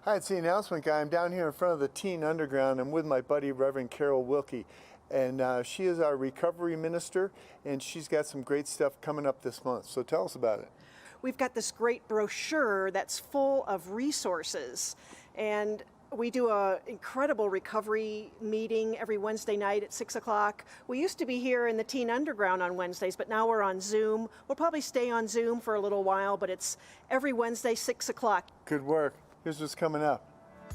Hi, it's the announcement guy. I'm down here in front of the Teen Underground. I'm with my buddy, Reverend Carol Wilkie. And she is our recovery minister, and she's got some great stuff coming up this month. So tell us about it. We've got this great brochure that's full of resources. And we do an incredible recovery meeting every Wednesday night at 6 o'clock. We used to be here in the Teen Underground on Wednesdays, but now we're on Zoom. We'll probably stay on Zoom for a little while, but it's every Wednesday, 6 o'clock. Good work. Here's what's coming up.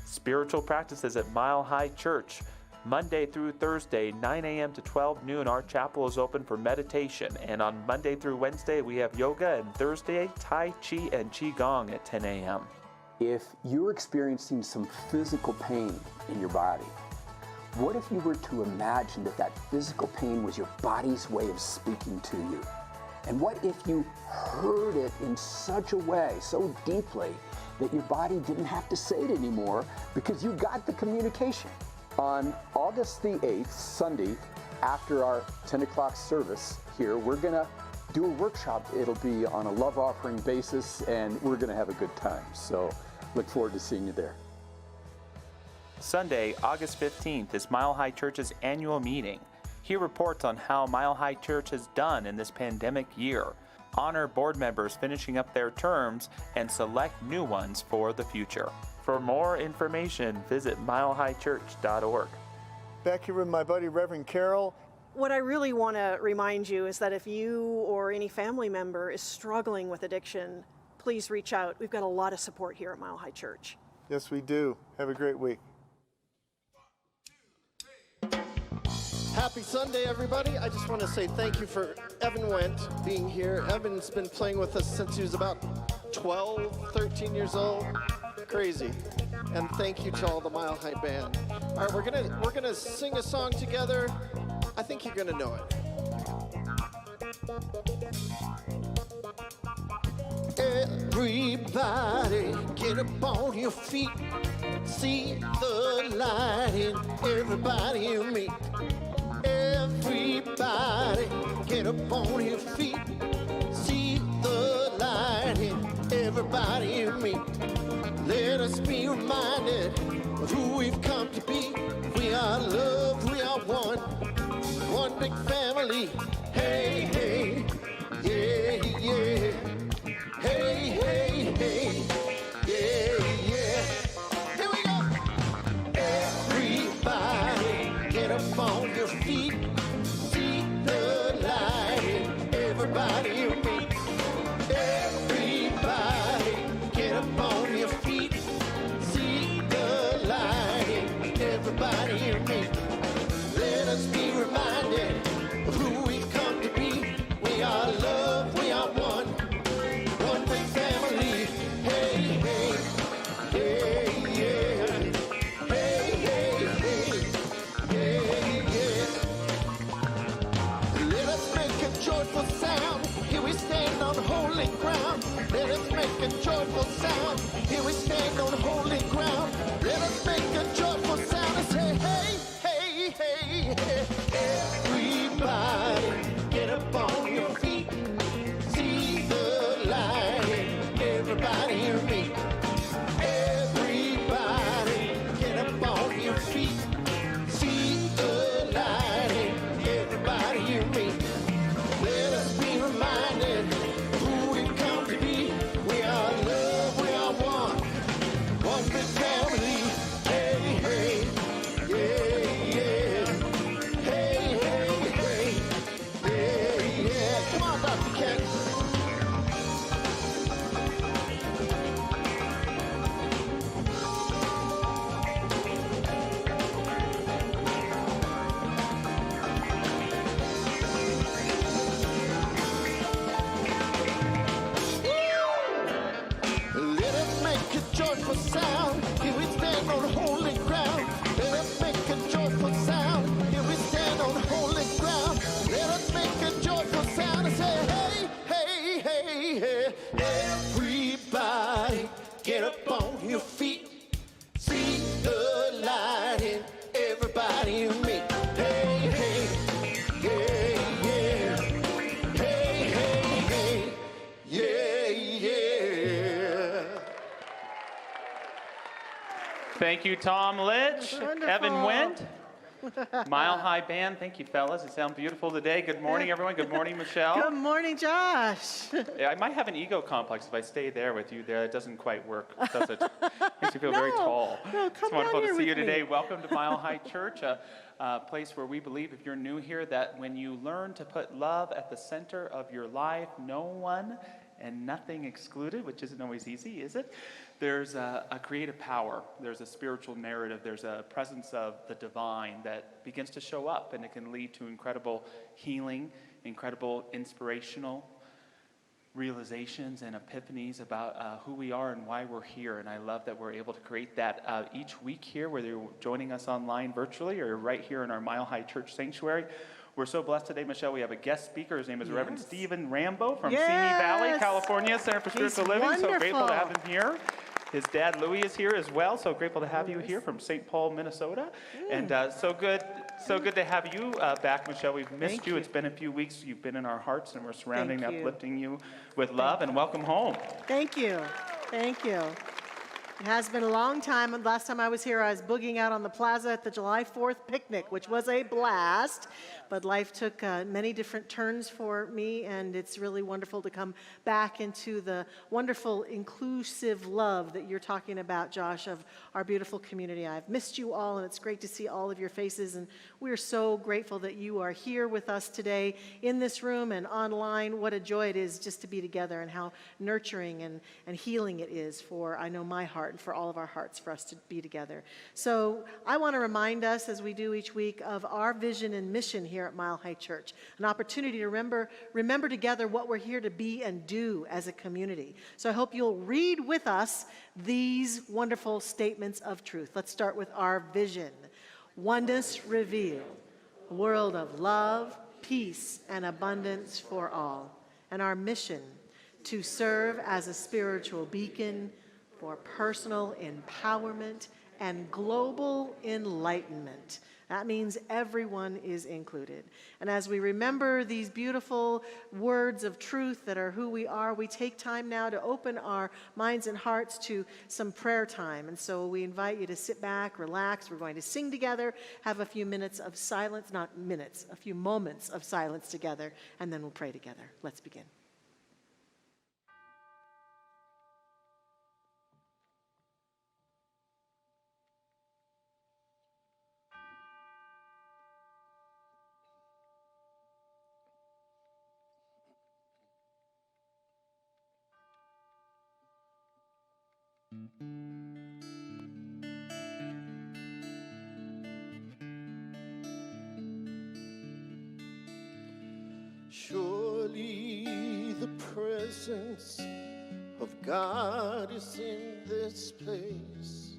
Spiritual practices at Mile High Church. Monday through Thursday, 9 a.m. to 12 noon, our chapel is open for meditation. And on Monday through Wednesday, we have yoga, and Thursday, Tai Chi and Qigong at 10 a.m. If you're experiencing some physical pain in your body, what if you were to imagine that that physical pain was your body's way of speaking to you? And what if you heard it in such a way, so deeply, that your body didn't have to say it anymore because you got the communication? On August the 8th, Sunday, after our 10 o'clock service here, we're going to do a workshop. It'll be on a love offering basis, and we're going to have a good time. So look forward to seeing you there. Sunday, August 15th is Mile High Church's annual meeting. Hear reports on how Mile High Church has done in this pandemic year. Honor board members finishing up their terms and select new ones for the future. For more information, visit milehighchurch.org. Back here with my buddy, Reverend Carol. What I really want to remind you is that if you or any family member is struggling with addiction, please reach out. We've got a lot of support here at Mile High Church. Yes, we do. Have a great week. Happy Sunday, everybody. I just want to say thank you for Evan Wendt being here. Evan's been playing with us since he was about 12, 13 years old. Crazy. And thank you to all the Mile High Band. All right, we're gonna sing a song together. I think you're gonna know it. Everybody, get up on your feet. See the light in everybody you meet. Everybody, get up on your feet. See the light in everybody you meet. Let us be reminded of who we've come to be. We are love, we are one big family. Hey, hey, yeah, yeah. Hey, hey, hey, yeah, yeah. Here we go. Everybody, get up on your feet. See the light in everybody you meet. Everybody, get up on your feet. See the light in everybody you meet. Let us be reminded of who we've come to be. We are love, we are one big family. Hey, hey, hey, yeah. Hey, hey, hey, yeah, yeah. Let us make a joyful sound. Here we stand on holy ground. Let us make a joyful sound. Here we stand on holy ground. Let us make a joyful sound and say, hey, hey, hey, hey. Everybody, get up on your feet. See the light in everybody you meet. Everybody, get up on your feet. See the light in everybody you meet. Let us be reminded of who we've come to be. We are love, we are one big family. Hey, hey, yeah, yeah. Hey, hey, hey, yeah, yeah. Come on, Dr. Ken. Let us make a joyful sound. Here we stand on holy ground. Let us make a joyful sound. Here we stand on holy ground. Let us make a joyful sound and say, hey, hey, hey, hey. Everybody, get up on your feet. See the light in everybody you meet. Hey, hey, yeah, yeah. Hey, hey, hey, yeah, yeah. Thank you, Tom Litch. Wonderful. Evan Wendt. Mile High Band. Thank you, fellas. You sound beautiful today. Good morning, everyone. Good morning, Michelle. Good morning, Josh. Yeah, I might have an ego complex if I stay there with you there. It doesn't quite work, does it? Makes you feel very tall. No, It's come wonderful down to here see you with me. today. Welcome to Mile High Church, a place where we believe, if you're new here, that when you learn to put love at the center of your life, no one and nothing excluded, which isn't always easy, is it? There's a creative power, there's a spiritual narrative, there's a presence of the divine that begins to show up, and it can lead to incredible healing, incredible inspirational realizations and epiphanies about who we are and why we're here. And I love that we're able to create that each week here, whether you're joining us online virtually or right here in our Mile High Church Sanctuary. We're so blessed today, Michelle. We have a guest speaker. His name is Reverend Stephen Rambo from Simi Valley, California, Center for Spiritual Living. Wonderful. So grateful to have him here. His dad, Louis, is here as well. So grateful to have you here from St. Paul, Minnesota. And so good to have you back, Michelle. We've missed Thank you. you. It's been a few weeks. You've been in our hearts, and we're surrounding and Thank you. uplifting you with love. And welcome home. Thank you. Thank you. It has been a long time. Last time I was here, I was boogieing out on the plaza at the July 4th picnic, which was a blast. But life took many different turns for me, and it's really wonderful to come back into the wonderful, inclusive love that you're talking about, Josh, of our beautiful community. I've missed you all, and it's great to see all of your faces, and we're so grateful that you are here with us today in this room and online. What a joy it is just to be together, and how nurturing and healing it is for, I know, my heart and for all of our hearts for us to be together. So I want to remind us, as we do each week, of our vision and mission here at Mile High Church, an opportunity to remember together what we're here to be and do as a community. So I hope you'll read with us these wonderful statements of truth. Let's start with our vision. Oneness revealed, a world of love, peace, and abundance for all. And our mission, to serve as a spiritual beacon for personal empowerment and global enlightenment. That means everyone is included. And as we remember these beautiful words of truth that are who we are, we take time now to open our minds and hearts to some prayer time. And so we invite you to sit back, relax. We're going to sing together, have a few minutes of silence, not minutes, a few moments of silence together, and then we'll pray together. Let's begin. Surely the presence of God is in this place.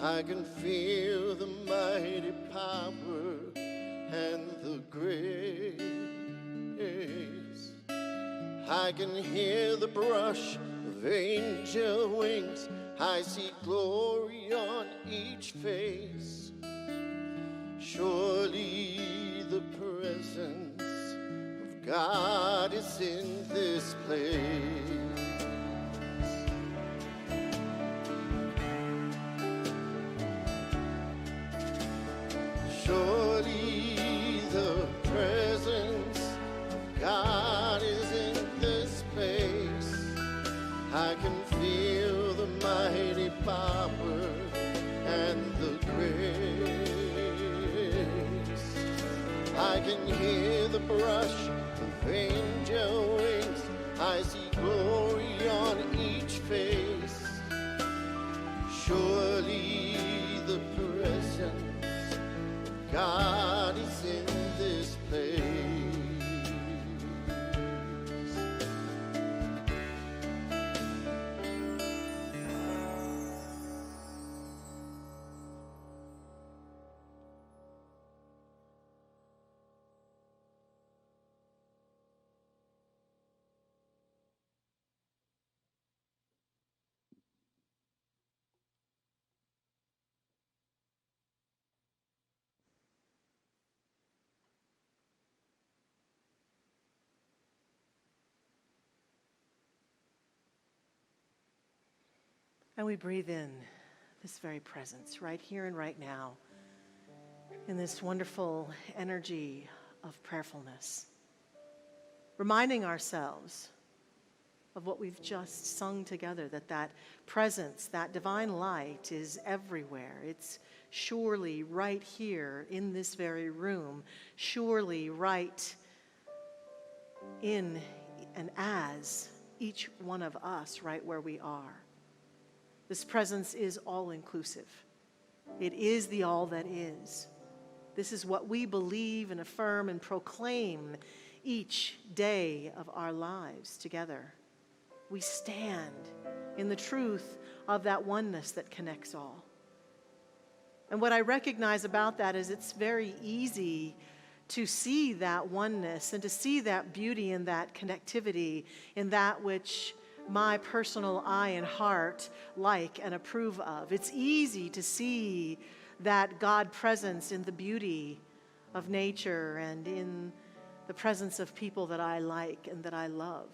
I can feel the mighty power and the grace. I can hear the brush of angel wings. I see glory on each face. Surely the presence of God is in this place. Surely the presence of God is in this place. I can feel the mighty power and the grace. I can hear the brush of angel wings. I see glory on each face. Surely the presence of God is in this place. And we breathe in this very presence, right here and right now, in this wonderful energy of prayerfulness, reminding ourselves of what we've just sung together, that presence, that divine light is everywhere. It's surely right here in this very room, surely right in and as each one of us right where we are. This presence is all-inclusive. It is the all that is. This is what we believe and affirm and proclaim each day of our lives together. We stand in the truth of that oneness that connects all. And what I recognize about that is it's very easy to see that oneness and to see that beauty and that connectivity in that which my personal eye and heart like and approve of. It's easy to see that God presence in the beauty of nature and in the presence of people that I like and that I love.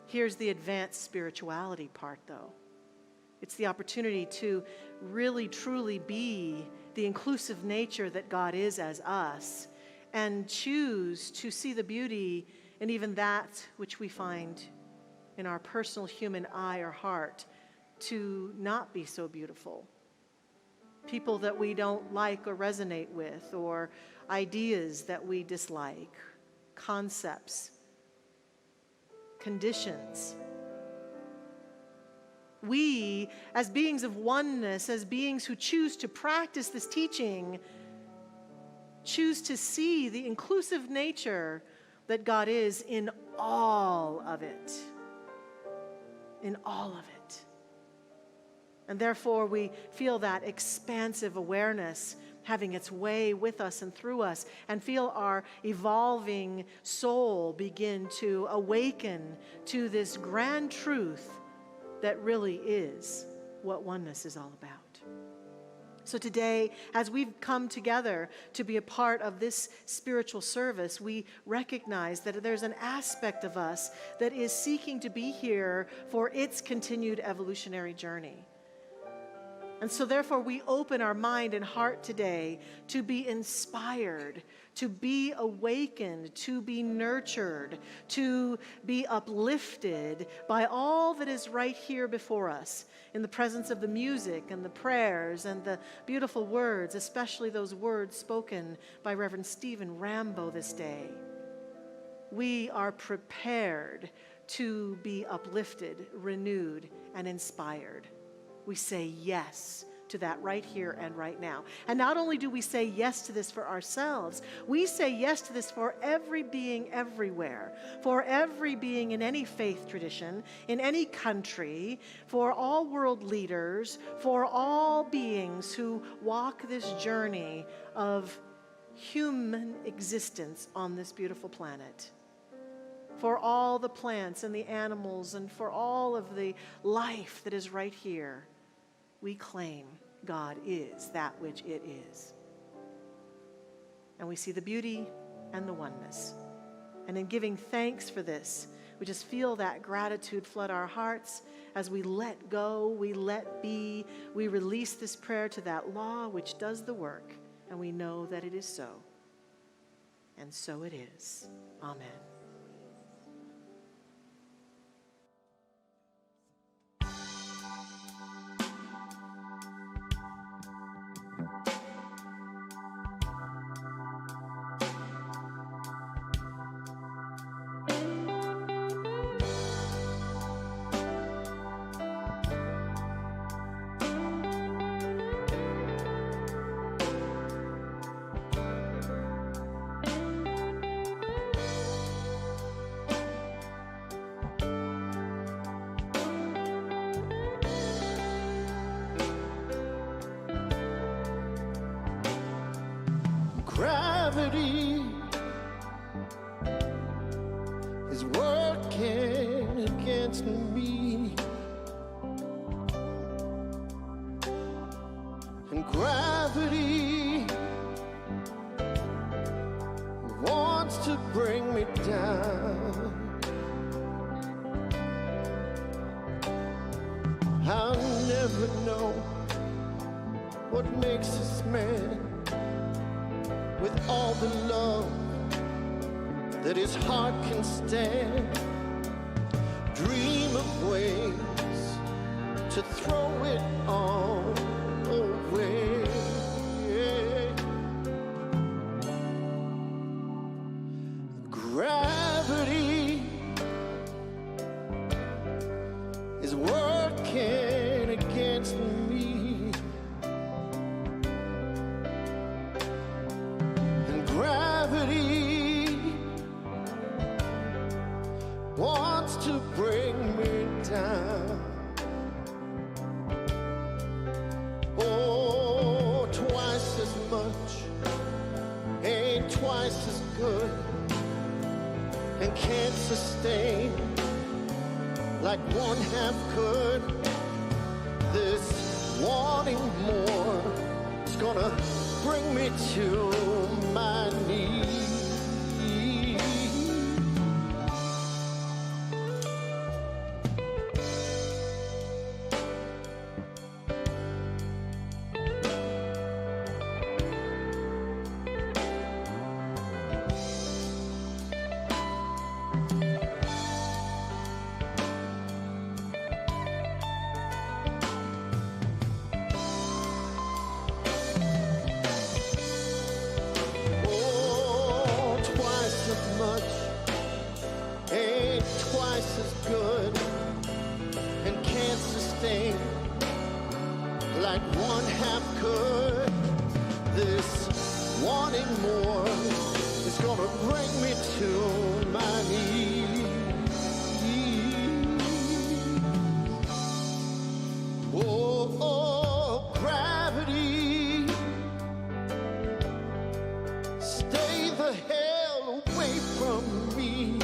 Here's the advanced spirituality part, though. It's the opportunity to really, truly be the inclusive nature that God is as us and choose to see the beauty in even that which we find in our personal human eye or heart to not be so beautiful. People that we don't like or resonate with, or ideas that we dislike, concepts, conditions. We, as beings of oneness, as beings who choose to practice this teaching, choose to see the inclusive nature that God is in all of it. In all of it. And therefore we feel that expansive awareness having its way with us and through us, and feel our evolving soul begin to awaken to this grand truth that really is what oneness is all about. So today, as we've come together to be a part of this spiritual service, we recognize that there's an aspect of us that is seeking to be here for its continued evolutionary journey. And so therefore we open our mind and heart today to be inspired, to be awakened, to be nurtured, to be uplifted by all that is right here before us in the presence of the music and the prayers and the beautiful words, especially those words spoken by Reverend Stephen Rambo this day. We are prepared to be uplifted, renewed, and inspired. We say yes to that right here and right now. And not only do we say yes to this for ourselves, we say yes to this for every being everywhere, for every being in any faith tradition, in any country, for all world leaders, for all beings who walk this journey of human existence on this beautiful planet. For all the plants and the animals and for all of the life that is right here, we claim God is that which it is. And we see the beauty and the oneness. And in giving thanks for this, we just feel that gratitude flood our hearts as we let go, we let be, we release this prayer to that law which does the work, and we know that it is so. And so it is. Amen. Gravity is working against me, and gravity wants to bring me down. I'll never know what makes us mad with all the love that his heart can stand. Dream of ways to throw it all away. Gravity is working against me, and gravity wants to bring me down. Oh, twice as much ain't twice as good, and can't sustain like one half could. This wanting more is gonna bring me to my knees. Like one half could. This wanting more is gonna bring me to my knees. Oh, oh, gravity, stay the hell away from me.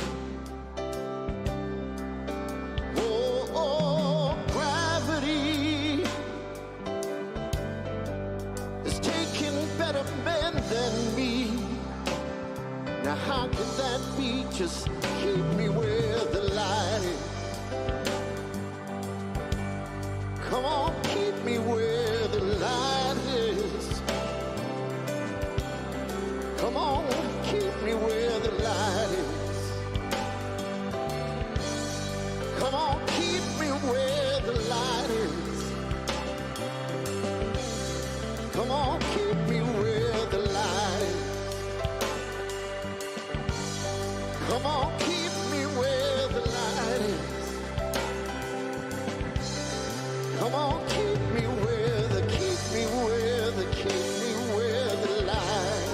Oh, oh, gravity is taking better men than me. Now how can that be? Just keep me where the light is. Come on, keep me where the light is. Come on, keep me where the light is. Come on, keep me where the light is. Come on, keep me where the light is. Come on, keep me where the light is. Come on, keep me where the, keep me where the, keep me where the light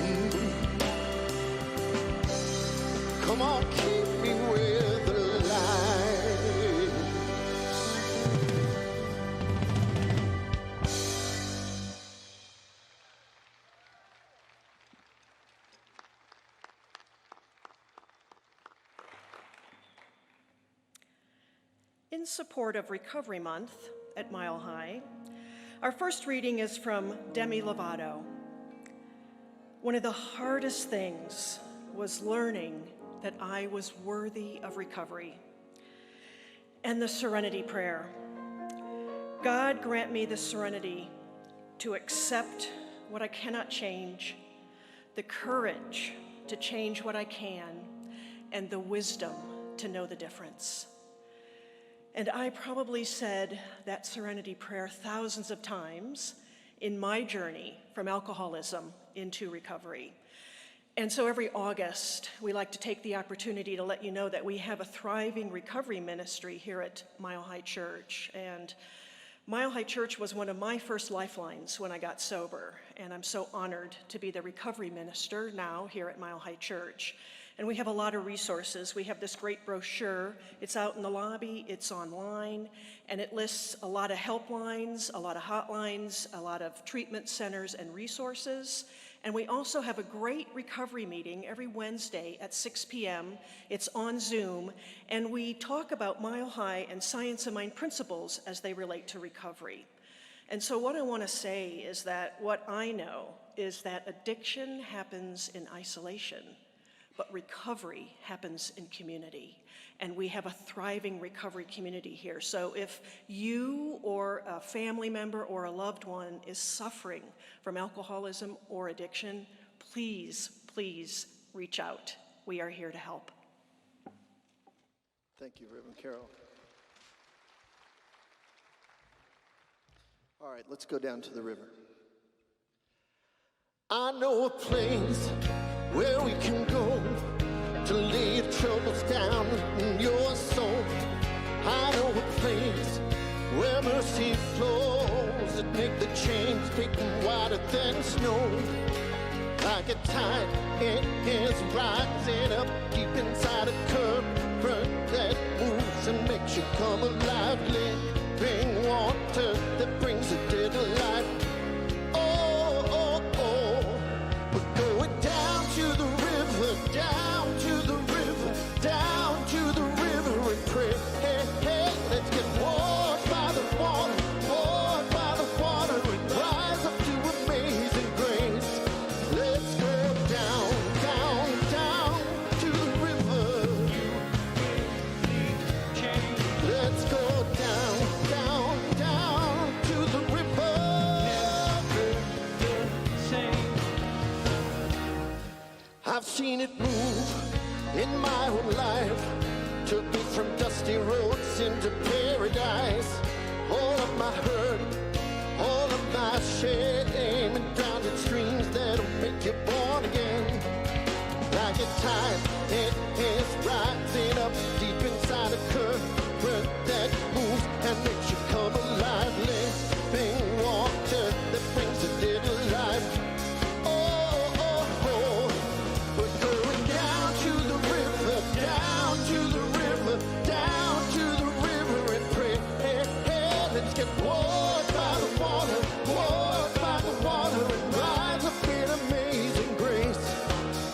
is. Come on, keep me where the light is. In support of Recovery Month at Mile High, our first reading is from Demi Lovato. One of the hardest things was learning that I was worthy of recovery. And the Serenity Prayer. God grant me the serenity to accept what I cannot change, the courage to change what I can, and the wisdom to know the difference. And I probably said that Serenity Prayer thousands of times in my journey from alcoholism into recovery. And so every August, we like to take the opportunity to let you know that we have a thriving recovery ministry here at Mile High Church. And Mile High Church was one of my first lifelines when I got sober. And I'm so honored to be the recovery minister now here at Mile High Church. And we have a lot of resources. We have this great brochure. It's out in the lobby, it's online, and it lists a lot of helplines, a lot of hotlines, a lot of treatment centers and resources. And we also have a great recovery meeting every Wednesday at 6 p.m. It's on Zoom, and we talk about Mile High and Science of Mind principles as they relate to recovery. And so what I want to say is that what I know is that addiction happens in isolation, but recovery happens in community. and we have a thriving recovery community here. So if you or a family member or a loved one is suffering from alcoholism or addiction, please, please reach out. We are here to help. Thank you, Reverend Carol. All right, let's go down to the river. I know a place where we can go to lay your troubles down in your soul. I know a place where mercy flows that make the chains take them wider than snow. Like a tide, it is rising up deep inside a current that moves and makes you come alive. Living water that brings the dead alive. Oh, oh, oh, we're going down to the river, down to the river, down to the river and pray. Hey, hey, let's get washed by the water, washed by the water and rise up to amazing grace. Let's go down, down, down to the river. Let's go down, down, down to the river. I've seen it move in my own life. Took me from dusty roads into paradise. All of my hurt, all of my shame, and drowned in streams that'll make you born again. Like a tide, it is rising up deep inside a current that moves and makes you come alive. Living water that brings the dead alive. Oh, oh, oh, we're going down to the river, down to the river, down to the river and pray. Hey, hey, let's get washed by the water, washed by the water and rise up in amazing grace.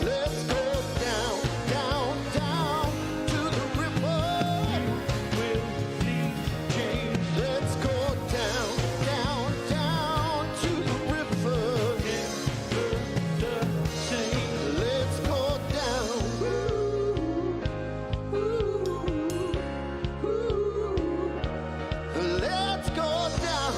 Let's go down, down, down to the river. Let's go down, down, down to the river. Let's go down. Let's go down.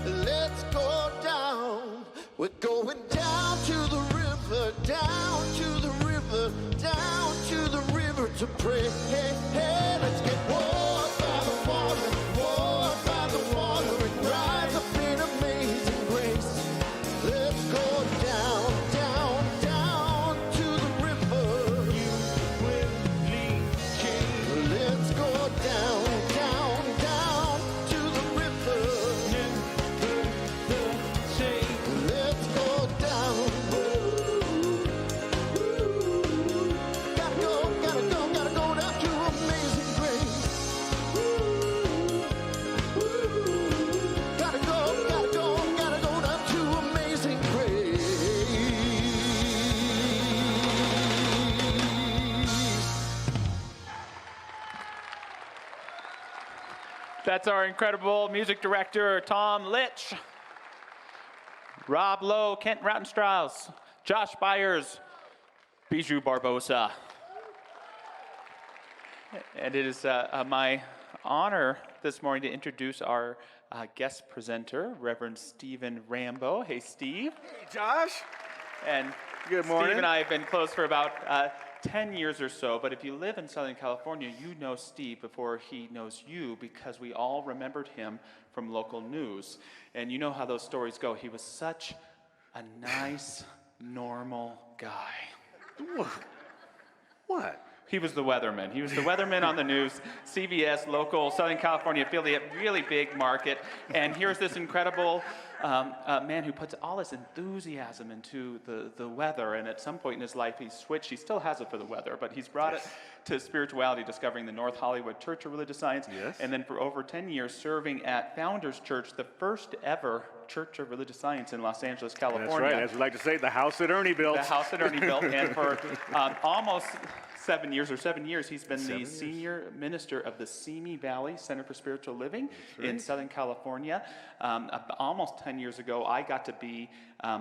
Let's go down. We're going down to the river, down to the river, down to the river to pray. Hey, hey, let's get washed by the water, washed by the water and rise up in amazing grace. Let's go down, down, down to the river. Let's go down, down, down to the river. Let's go down. Gotta go down to amazing grace. Gotta go down to amazing grace. That's our incredible music director, Tom Litch, Rob Lowe, Kent Rautenstrauss, Josh Byers, Bijou Barbosa. And it is my honor this morning to introduce our guest presenter, Reverend Stephen Rambo. Hey, Steve. Hey, Josh. And Good morning. Steve and I have been close for about 10 years or so, but if you live in Southern California, you know Steve before he knows you because we all remembered him from local news. And you know how those stories go. He was such a nice, normal guy. What? He was the weatherman. He was the weatherman on the news, CBS, local Southern California affiliate, really big market. And here's this incredible man who puts all his enthusiasm into the weather. And at some point in his life, he's switched. He still has it for the weather, but he's brought it to spirituality, discovering the North Hollywood Church of Religious Science. Yes. And then for over 10 years, serving at Founders Church, the first ever Church of Religious Science in Los Angeles, California. That's right. As we like to say, the house that Ernie built. The house that Ernie built. And for almost 7 years, he's been the senior minister of the Simi Valley Center for Spiritual Living in Southern California. Almost 10 years ago, I got to be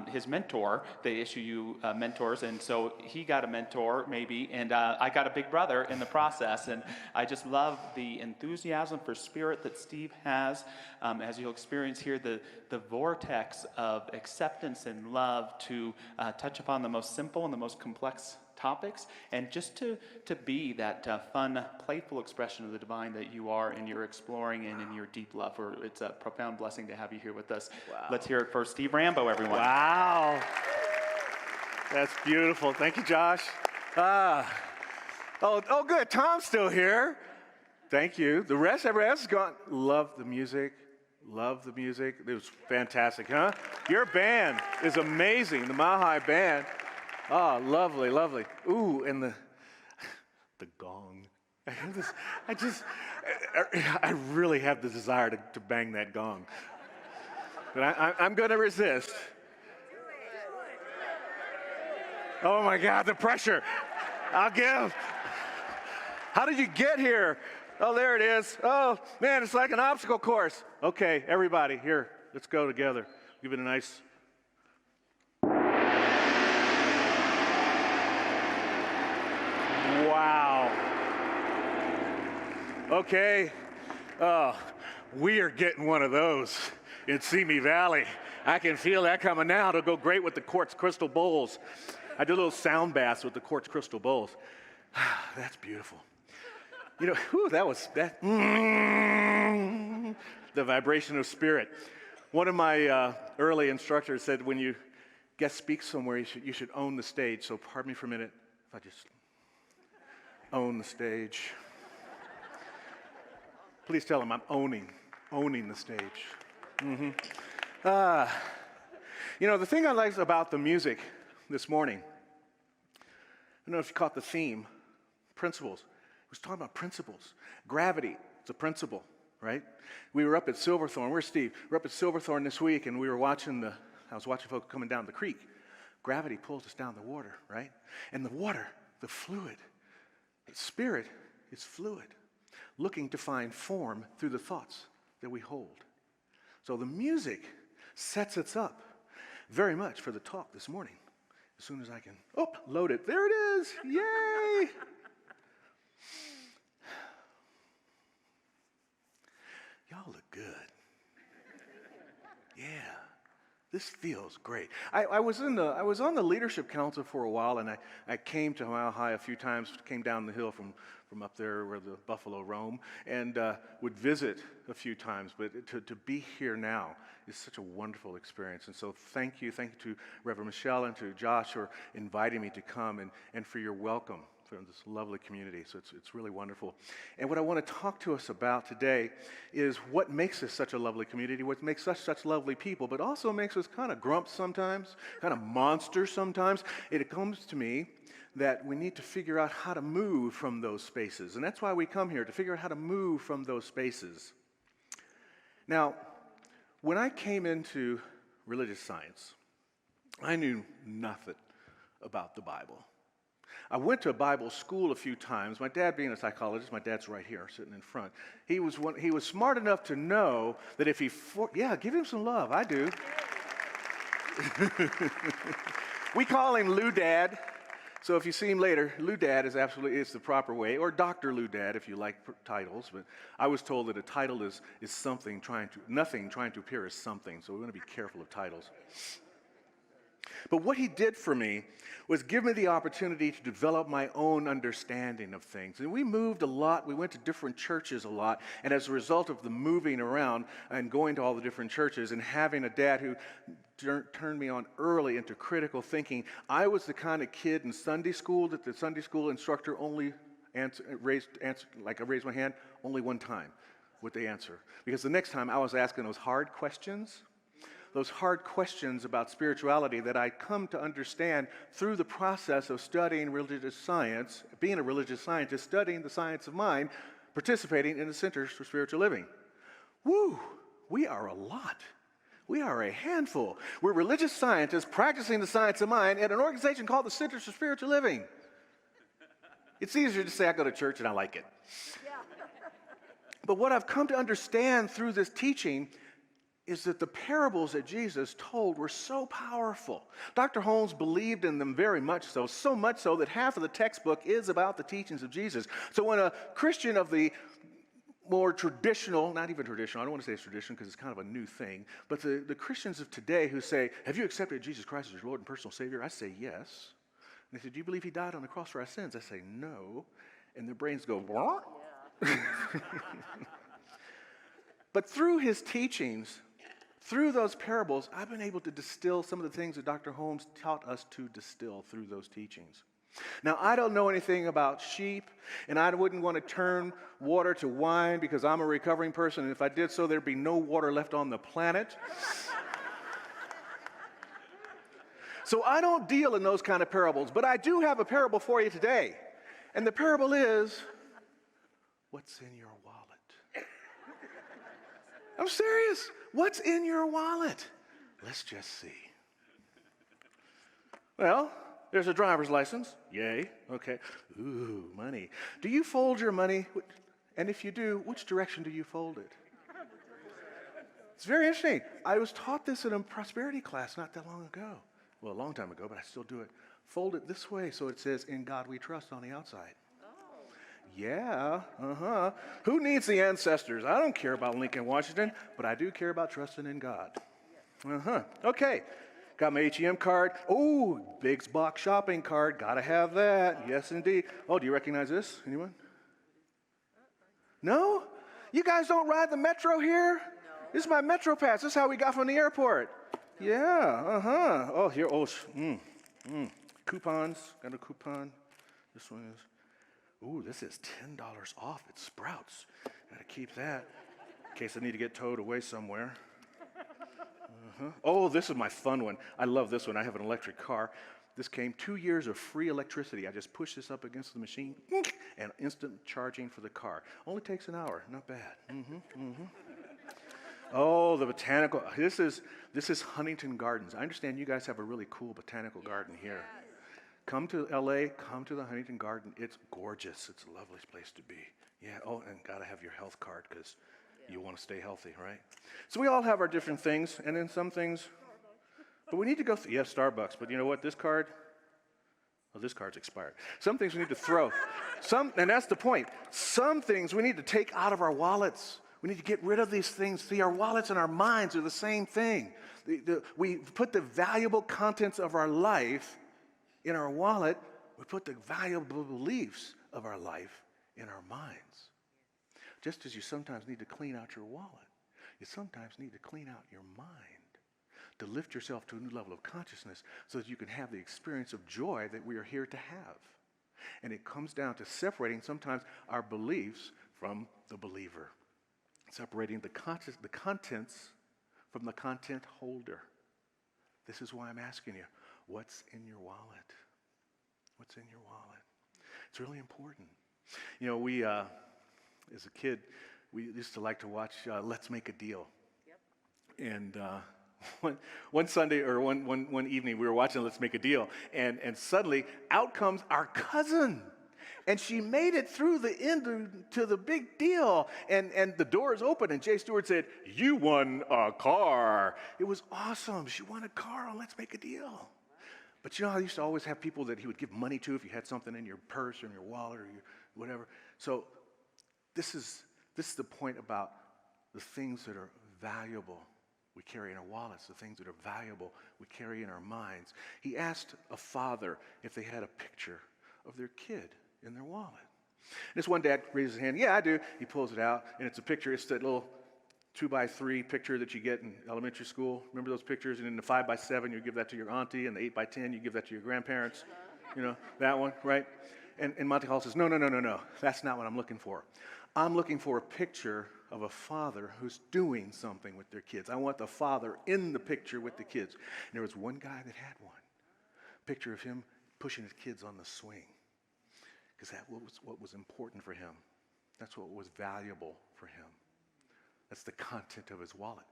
his mentor. They issue you mentors, and so he got a mentor, maybe, and I got a big brother in the process. And I just love the enthusiasm for spirit that Steve has. As you'll experience here, the vortex of acceptance and love to touch upon the most simple and the most complex topics, and just to be that fun, playful expression of the divine that you are in your exploring and in your deep love. It's a profound blessing to have you here with us. Wow. Let's hear it for Steve Rambo, everyone. Wow. That's beautiful. Thank you, Josh. Oh, good. Tom's still here. Thank you. Everybody else is gone. Love the music. Love the music. It was fantastic, huh? Your band is amazing. The Mile High Band. Oh, lovely, lovely. Ooh, and the gong. I really have the desire to bang that gong. But I'm going to resist. Oh my God, the pressure. I'll give. How did you get here? Oh, there it is. Oh, man, it's like an obstacle course. Okay, everybody, here, let's go together. Give it a nice. Wow. Okay. We are getting one of those in Simi Valley. I can feel that coming now. It'll go great with the quartz crystal bowls. I did a little sound baths with the quartz crystal bowls. That's beautiful. You know, that was the vibration of spirit. One of my early instructors said, when you guest speak somewhere, you should own the stage. So pardon me for a minute if I just own the stage. Please tell him I'm owning the stage. Mm-hmm. You know, the thing I like about the music this morning, I don't know if you caught the theme, principles. It was talking about principles. Gravity, it's a principle, right? We were up at Silverthorne. Where's Steve? We're up at Silverthorne this week, and I was watching folks coming down the creek. Gravity pulls us down the water, right? And the water, the fluid, the spirit is fluid, looking to find form through the thoughts that we hold. So the music sets us up very much for the talk this morning. As soon as I can, load it. There it is. Yay! Y'all look good. Yeah, this feels great. I was on the leadership council for a while, and I came to Mile High a few times. Came down the hill from up there where the buffalo roam, and would visit a few times. But to be here now is such a wonderful experience. And so thank you to Reverend Michelle and to Josh for inviting me to come and for your welcome from this lovely community. So it's really wonderful. And what I want to talk to us about today is what makes us such a lovely community, what makes us such lovely people, but also makes us kind of grumps sometimes, kind of monsters sometimes. It comes to me that we need to figure out how to move from those spaces. And that's why we come here, to figure out how to move from those spaces. Now, when I came into religious science, I knew nothing about the Bible. I went to a Bible school a few times. My dad being a psychologist, my dad's right here sitting in front. He was smart enough to know that if give him some love, I do. We call him Lou Dad. So if you see him later, Lou Dad is the proper way, or Dr. Lou Dad if you like titles. But I was told that a title is nothing trying to appear as something. So we want to be careful of titles. But what he did for me was give me the opportunity to develop my own understanding of things. And we moved a lot. We went to different churches a lot. And as a result of the moving around and going to all the different churches and having a dad who turned me on early into critical thinking, I was the kind of kid in Sunday school that the Sunday school instructor only raised my hand only one time with the answer. Because the next time I was asking those hard questions about spirituality that I come to understand through the process of studying religious science, being a religious scientist, studying the science of mind, participating in the Centers for Spiritual Living. Woo! We are a lot. We are a handful. We're religious scientists practicing the science of mind at an organization called the Centers for Spiritual Living. It's easier to say I go to church and I like it. But what I've come to understand through this teaching is that the parables that Jesus told were so powerful. Dr. Holmes believed in them very much so much so that half of the textbook is about the teachings of Jesus. So when a Christian of the more traditional, not even traditional, I don't want to say it's traditional because it's kind of a new thing, but the Christians of today who say, have you accepted Jesus Christ as your Lord and personal Savior? I say yes. And they say, do you believe he died on the cross for our sins? I say no. And their brains go, what? But through his teachings, through those parables, I've been able to distill some of the things that Dr. Holmes taught us to distill through those teachings. Now, I don't know anything about sheep, and I wouldn't want to turn water to wine because I'm a recovering person, and if I did so, there'd be no water left on the planet. So I don't deal in those kind of parables, but I do have a parable for you today. And the parable is, what's in your wallet? I'm serious. What's in your wallet? Let's just see. Well, there's a driver's license. Yay. Okay. Ooh, money. Do you fold your money? And if you do, which direction do you fold it? It's very interesting. I was taught this in a prosperity class not that long ago. Well, a long time ago, but I still do it. Fold it this way so it says, in God we trust on the outside. Yeah, Who needs the ancestors? I don't care about Lincoln, Washington, but I do care about trusting in God. Okay. Got my ATM card. Oh, Big's Box shopping card. Gotta have that. Yes, indeed. Oh, do you recognize this? Anyone? No? You guys don't ride the metro here? No. This is my metro pass. This is how we got from the airport. No. Yeah, Oh, here. Coupons. Got a coupon. This one is. Ooh, this is $10 off at Sprouts. Gotta keep that in case I need to get towed away somewhere. Oh, this is my fun one. I love this one. I have an electric car. This came 2 years of free electricity. I just push this up against the machine and instant charging for the car. Only takes an hour. Not bad. Oh, the botanical. This is Huntington Gardens. I understand you guys have a really cool botanical garden here. Come to LA, come to the Huntington Garden. It's gorgeous. It's a lovely place to be. Yeah, oh, and gotta have your health card because you want to stay healthy, right? So we all have our different things, and then some things, but we need to go through, yeah, Starbucks, but you know what, this card's expired. Some things we need to throw. And that's the point. Some things we need to take out of our wallets. We need to get rid of these things. See, our wallets and our minds are the same thing. We put the valuable contents of our life in our wallet. We put the valuable beliefs of our life in our minds. Just as you sometimes need to clean out your wallet, you sometimes need to clean out your mind to lift yourself to a new level of consciousness so that you can have the experience of joy that we are here to have. And it comes down to separating sometimes our beliefs from the believer, separating the contents from the content holder. This is why I'm asking you, what's in your wallet? What's in your wallet? It's really important. You know, we, as a kid, we used to like to watch Let's Make a Deal. Yep. And one Sunday or one evening, we were watching Let's Make a Deal, and suddenly out comes our cousin. And she made it through the end to the big deal. And the doors open, and Jay Stewart said, "You won a car." It was awesome. She won a car on Let's Make a Deal. But you know how I used to always have people that he would give money to if you had something in your purse or in your wallet or your whatever. So this is the point about the things that are valuable we carry in our wallets, the things that are valuable we carry in our minds. He asked a father if they had a picture of their kid in their wallet. And this one dad raises his hand. "Yeah, I do." He pulls it out, and it's a picture. It's that little 2x3 picture that you get in elementary school. Remember those pictures? And in the 5x7, you give that to your auntie, and the 8x10, you give that to your grandparents. You know, that one, right? And Monty Hall says, no. That's not what I'm looking for. I'm looking for a picture of a father who's doing something with their kids. I want the father in the picture with the kids. And there was one guy that had one. Picture of him pushing his kids on the swing. Because that was what was important for him. That's what was valuable for him. That's the content of his wallet,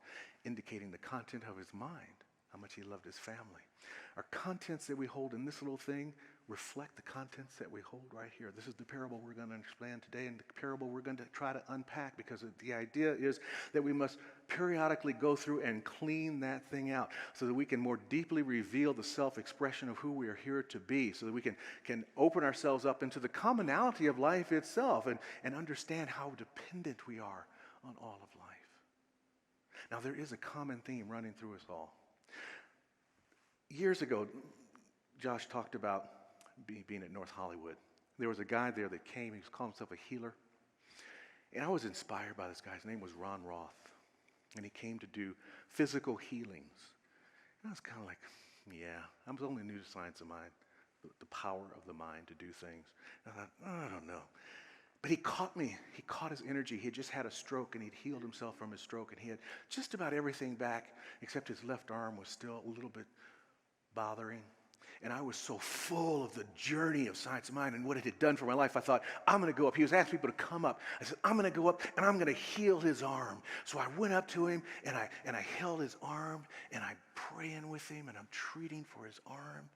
indicating the content of his mind. how much he loved his family. Our contents that we hold in this little thing reflect the contents that we hold right here. This is the parable we're going to understand today, and the parable we're going to try to unpack, because the idea is that we must periodically go through and clean that thing out so that we can more deeply reveal the self-expression of who we are here to be, so that we can open ourselves up into the commonality of life itself and understand how dependent we are on all of life. Now, there is a common theme running through us all. Years ago, Josh talked about being at North Hollywood. There was a guy there that came. He was calling himself a healer. And I was inspired by this guy. His name was Ron Roth. And he came to do physical healings. And I was kind of like, yeah, I was only new to science of mind, the power of the mind to do things. And I thought, oh, I don't know. But he caught me. He caught his energy. He had just had a stroke, and he'd healed himself from his stroke. And he had just about everything back, except his left arm was still a little bit bothering. And I was so full of the journey of science of mind and what it had done for my life. I thought, I'm going to go up. He was asking people to come up. I said, I'm going to go up and I'm going to heal his arm. So I went up to him and I held his arm, and I'm praying with him, and I'm treating for his arm.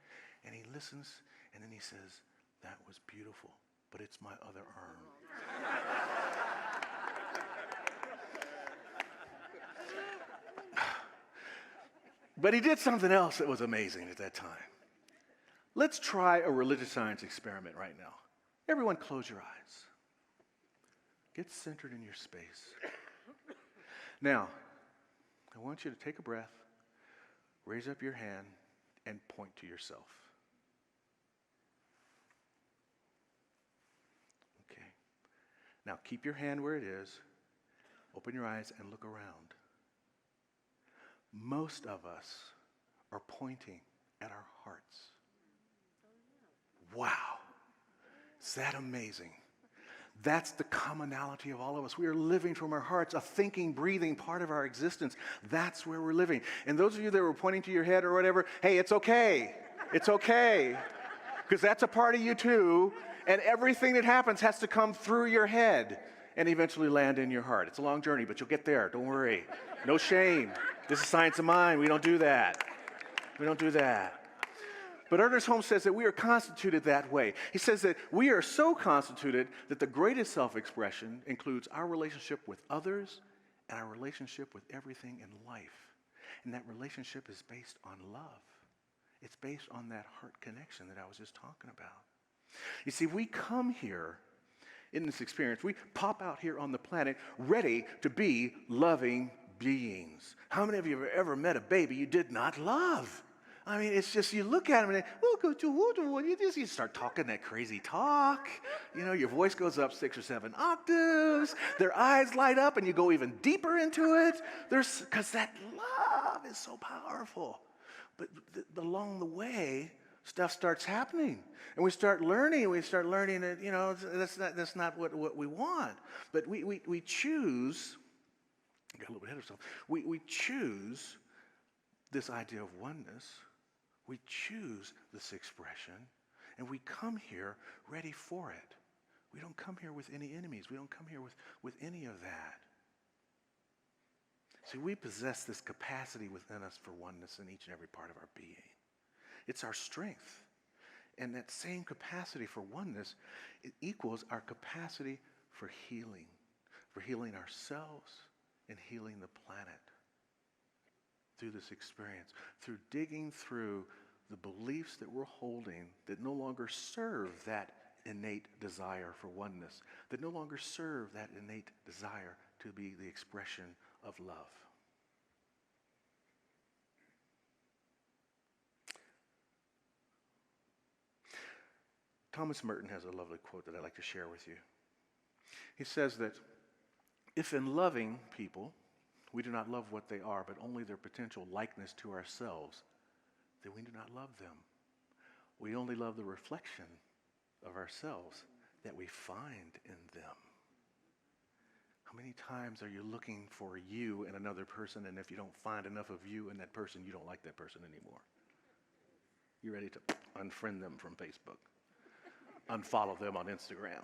And he listens, and then he says, that was beautiful, but it's my other arm. But he did something else that was amazing at that time. Let's try a religious science experiment right now. Everyone close your eyes. Get centered in your space. Now, I want you to take a breath, raise up your hand, and point to yourself. Okay. Now, keep your hand where it is. Open your eyes and look around. Most of us are pointing at our hearts. Wow. Is that amazing? That's the commonality of all of us. We are living from our hearts, a thinking, breathing part of our existence. That's where we're living. And those of you that were pointing to your head or whatever, hey, it's okay. It's okay. Because that's a part of you too. And everything that happens has to come through your head and eventually land in your heart. It's a long journey, but you'll get there. Don't worry. No shame. This is science of mind. We don't do that. We don't do that. But Ernest Holmes says that we are constituted that way. He says that we are so constituted that the greatest self-expression includes our relationship with others and our relationship with everything in life. And that relationship is based on love. It's based on that heart connection that I was just talking about. You see, we come here in this experience. We pop out here on the planet ready to be loving beings. How many of you have ever met a baby you did not love? I mean, it's just, you look at them and you start talking that crazy talk. You know, your voice goes up 6 or 7 octaves. Their eyes light up and you go even deeper into it. Because that love is so powerful. But along the way, stuff starts happening. And we start learning that, you know, that's not what we want. But we choose, I got a little bit ahead of ourselves. We choose this idea of oneness. We choose this expression, and we come here ready for it. We don't come here with any enemies. We don't come here with any of that. See, we possess this capacity within us for oneness in each and every part of our being. It's our strength. And that same capacity for oneness, it equals our capacity for healing ourselves and healing the planet. Through this experience, through digging through the beliefs that we're holding that no longer serve that innate desire for oneness, that no longer serve that innate desire to be the expression of love. Thomas Merton has a lovely quote that I'd like to share with you. He says that if in loving people, we do not love what they are, but only their potential likeness to ourselves, then we do not love them. We only love the reflection of ourselves that we find in them. How many times are you looking for you in another person, and if you don't find enough of you in that person, you don't like that person anymore? You're ready to unfriend them from Facebook, unfollow them on Instagram,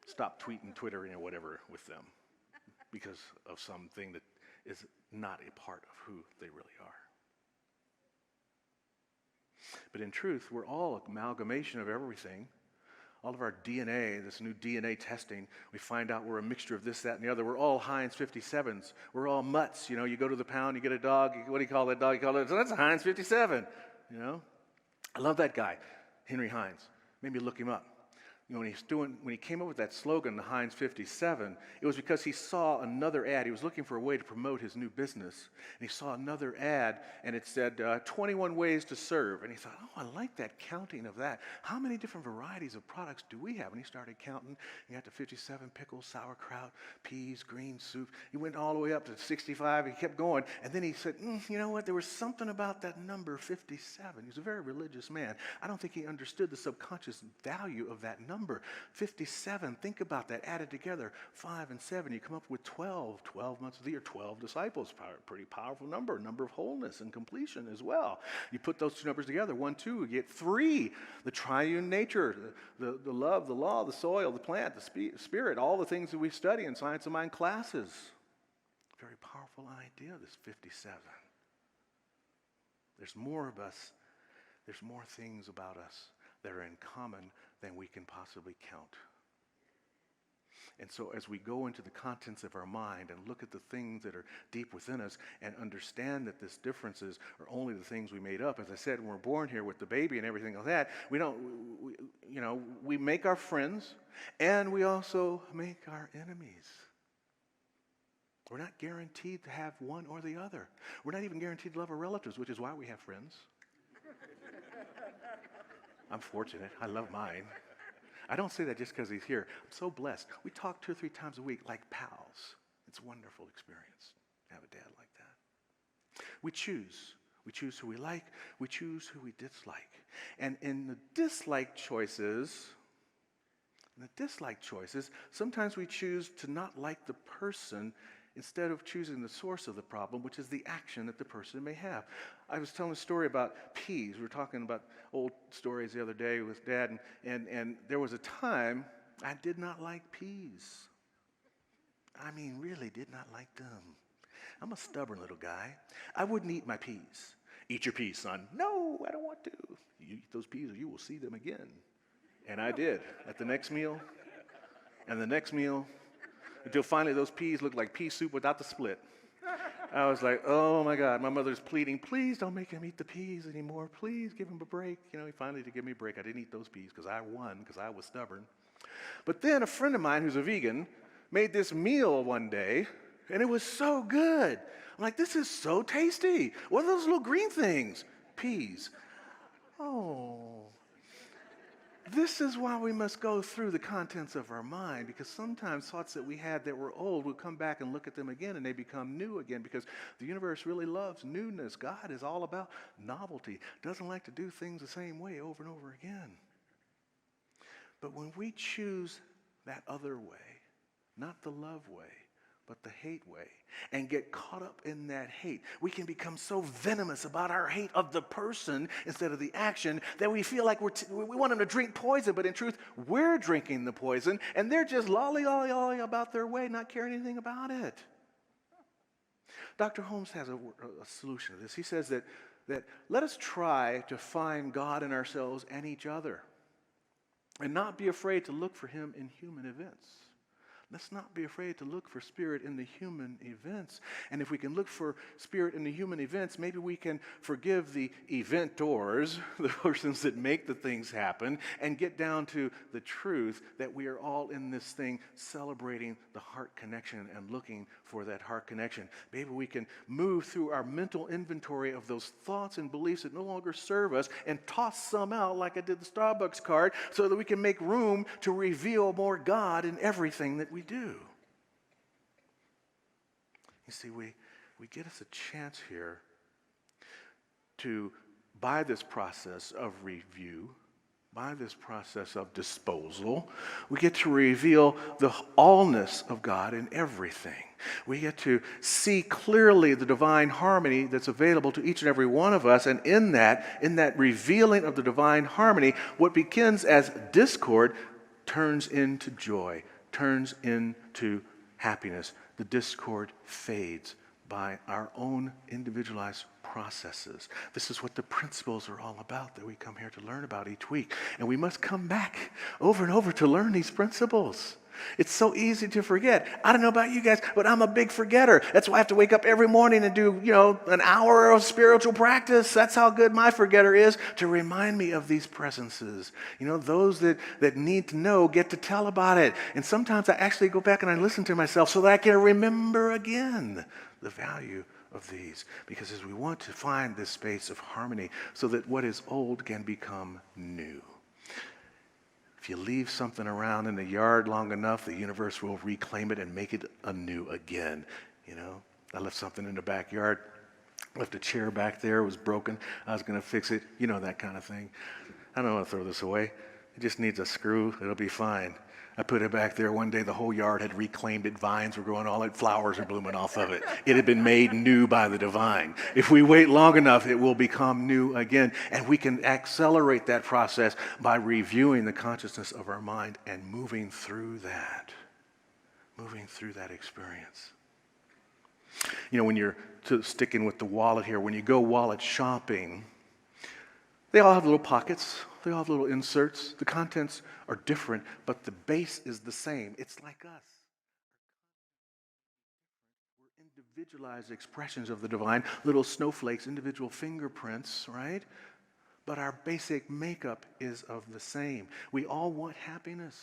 stop tweeting, Twittering, or whatever with them because of something that is not a part of who they really are. But in truth, we're all an amalgamation of everything. All of our DNA, this new DNA testing, we find out we're a mixture of this, that, and the other. We're all Heinz 57s. We're all mutts. You know, you go to the pound, you get a dog. What do you call that dog? You call it, so that's a Heinz 57. You know? I love that guy, Henry Heinz. Made me look him up. You know, when he came up with that slogan, the Heinz 57, it was because he saw another ad. He was looking for a way to promote his new business. And he saw another ad, and it said, 21 ways to serve. And he thought, oh, I like that counting of that. How many different varieties of products do we have? And he started counting. He got to 57, pickles, sauerkraut, peas, green soup. He went all the way up to 65. He kept going. And then he said, you know what? There was something about that number 57. He was a very religious man. I don't think he understood the subconscious value of that number. 57, think about that, added together, 5 and 7, you come up with 12 months of the year, 12 disciples, pretty powerful number of wholeness and completion as well. You put those two numbers together, 1, 2, you get 3, the triune nature, the love, the law, the soil, the plant, the spirit, all the things that we study in Science of Mind classes. Very powerful idea, this 57. There's more of us, there's more things about us that are in common than we can possibly count. And so as we go into the contents of our mind and look at the things that are deep within us and understand that these differences are only the things we made up. As I said, when we're born here with the baby and everything like that, we make our friends and we also make our enemies. We're not guaranteed to have one or the other. We're not even guaranteed to love our relatives, which is why we have friends. I'm fortunate. I love mine. I don't say that just because he's here. I'm so blessed. We talk 2 or 3 times a week like pals. It's a wonderful experience to have a dad like that. We choose. We choose who we like. We choose who we dislike. And in the dislike choices, sometimes we choose to not like the person instead of choosing the source of the problem, which is the action that the person may have. I was telling a story about peas. We were talking about old stories the other day with Dad, and there was a time I did not like peas. I mean, really did not like them. I'm a stubborn little guy. I wouldn't eat my peas. Eat your peas, son. No, I don't want to. You eat those peas or you will see them again. And I did at the next meal and the next meal, until finally those peas looked like pea soup without the split. I was like, oh my God, my mother's pleading, please don't make him eat the peas anymore. Please give him a break. You know, he finally did give me a break. I didn't eat those peas because I won, because I was stubborn. But then a friend of mine who's a vegan made this meal one day, and it was so good. I'm like, this is so tasty. What are those little green things? Peas. Oh. This is why we must go through the contents of our mind, because sometimes thoughts that we had that were old, we'll come back and look at them again and they become new again, because the universe really loves newness. God is all about novelty, doesn't like to do things the same way over and over again. But when we choose that other way, not the love way, but the hate way, and get caught up in that hate, we can become so venomous about our hate of the person instead of the action that we feel like we want them to drink poison, but in truth, we're drinking the poison, and they're just lolly about their way, not caring anything about it. Dr. Holmes has a solution to this. He says that let us try to find God in ourselves and each other, and not be afraid to look for him in human events. Let's not be afraid to look for spirit in the human events. And if we can look for spirit in the human events, maybe we can forgive the eventors, the persons that make the things happen, and get down to the truth that we are all in this thing celebrating the heart connection and looking for that heart connection. Maybe we can move through our mental inventory of those thoughts and beliefs that no longer serve us and toss some out like I did the Starbucks card, so that we can make room to reveal more God in everything that we do. You see, we get us a chance here to, by this process of review, by this process of disposal, we get to reveal the allness of God in everything. We get to see clearly the divine harmony that's available to each and every one of us, and in that revealing of the divine harmony, what begins as discord turns into joy, turns into happiness. The discord fades. by our own individualized processes. This is what the principles are all about that we come here to learn about each week. And we must come back over and over to learn these principles. It's so easy to forget. I don't know about you guys, but I'm a big forgetter. That's why I have to wake up every morning and do, an hour of spiritual practice. That's how good my forgetter is, to remind me of these presences. Those that need to know get to tell about it. And sometimes I actually go back and I listen to myself so that I can remember again the value of these. Because as we want to find this space of harmony so that what is old can become new. If you leave something around in the yard long enough, the universe will reclaim it and make it anew again. I left something in the backyard, left a chair back there, it was broken. I was going to fix it, that kind of thing. I don't want to throw this away. It just needs a screw. It'll be fine. I put it back there. One day the whole yard had reclaimed it. Vines were growing, all it, flowers are blooming off of it. It had been made new by the divine. If we wait long enough, it will become new again. And we can accelerate that process by reviewing the consciousness of our mind and moving through that experience. When you're sticking with the wallet here, when you go wallet shopping, they all have little pockets. They all have little inserts. The contents are different, but the base is the same. It's like us. We're individualized expressions of the divine, little snowflakes, individual fingerprints, right? But our basic makeup is of the same. We all want happiness.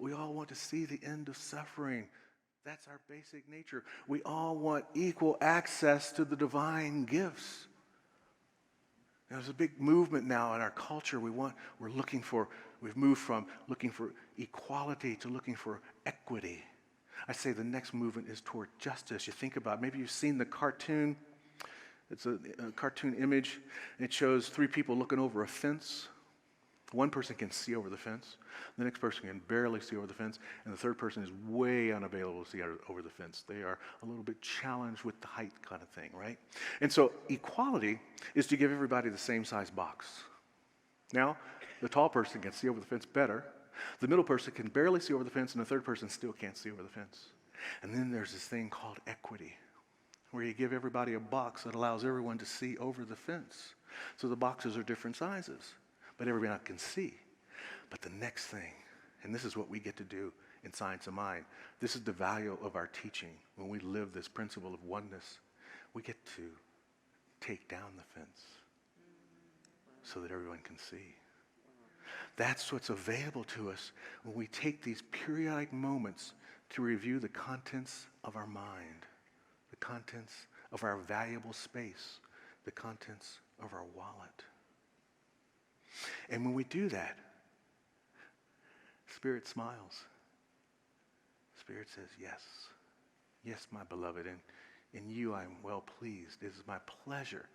We all want to see the end of suffering. That's our basic nature. We all want equal access to the divine gifts. There's a big movement now in our culture. We've moved from looking for equality to looking for equity. I say the next movement is toward justice. You think about, maybe you've seen the cartoon. It's a cartoon image. It shows three people looking over a fence. One person can see over the fence. The next person can barely see over the fence. And the third person is way unavailable to see over the fence. They are a little bit challenged with the height kind of thing, right? And so equality is to give everybody the same size box. Now, the tall person can see over the fence better. The middle person can barely see over the fence, and the third person still can't see over the fence. And then there's this thing called equity, where you give everybody a box that allows everyone to see over the fence. So the boxes are different sizes, but everybody can see. But the next thing, and this is what we get to do in Science of Mind, this is the value of our teaching. When we live this principle of oneness, we get to take down the fence so that everyone can see. That's what's available to us when we take these periodic moments to review the contents of our mind, the contents of our valuable space, the contents of our wallet. And when we do that, Spirit smiles. Spirit says, yes. Yes, my beloved, and in you I am well pleased. It is my pleasure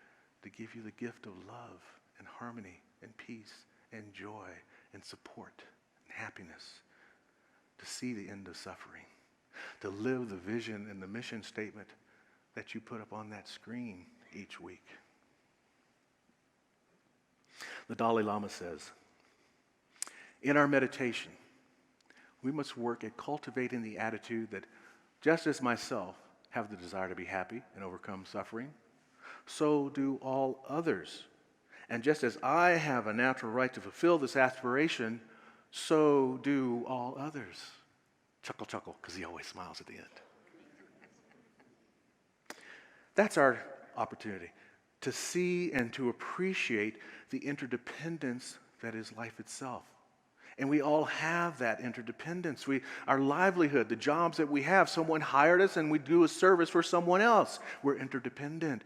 to give you the gift of love and harmony and peace and joy and support and happiness, to see the end of suffering, to live the vision and the mission statement that you put up on that screen each week. The Dalai Lama says, in our meditation, we must work at cultivating the attitude that just as myself have the desire to be happy and overcome suffering, so do all others. And just as I have a natural right to fulfill this aspiration, so do all others. Chuckle, chuckle, because he always smiles at the end. That's our opportunity to see and to appreciate the interdependence that is life itself. And we all have that interdependence. Our livelihood, the jobs that we have, someone hired us and we do a service for someone else. We're interdependent.